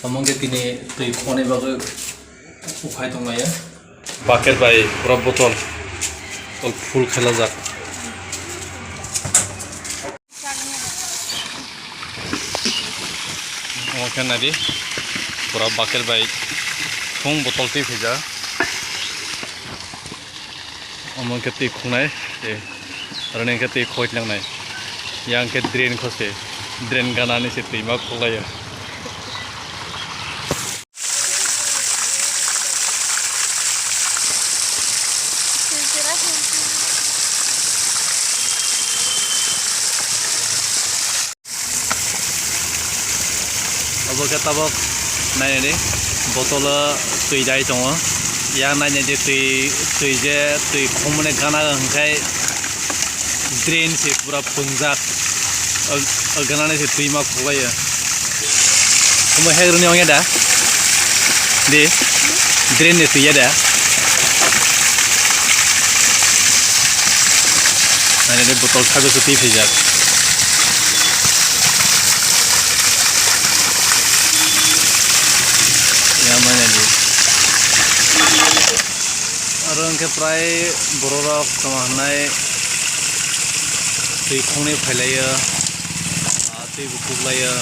Among tini tui phone bago ukhai tongmaya bucket by pura botol full khela jak oke nadi pura bucket by khung botol ti phija among ke ti khunai e rane ke ti khoit langnai yang ke drain khose drain ganani se ti ma khulaya अब के तब नायने दे बोतल तui dai dong ya नायने दे tui je tui khomने गाना हंखाय drain से पूरा पंजाब गाना से tui मा खुलायो हम हेग्रनि आंगे दा दे drain ने tui दा नायने दे बोतल खाबे से tui फेजा रंग के प्राय बरफ समाहनाय दै खंनि फैलायो दै बुखुबलायो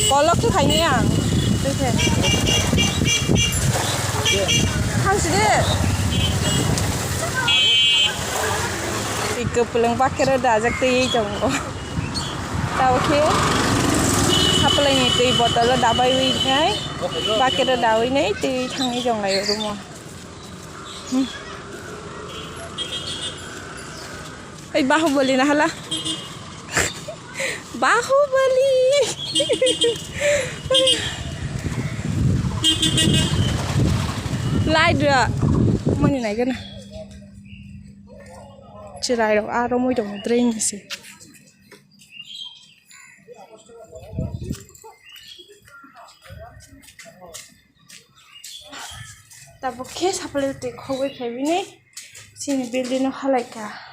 Kolok tuh kayaknya yang Hans deh Kepelang pakai roda ajak teh jonggo. Tahu ke? Apa lagi teh botol roda bayi ni? Pakai roda bayi ni teh tangi jong lagi rumah. Bahubali nah lah. Bahubali. Lai dua. Mana naik kan? Cerai dong, aromoi dong, drain sih. Tapi kes apa lagi kau kayak ini, sini building halai kah?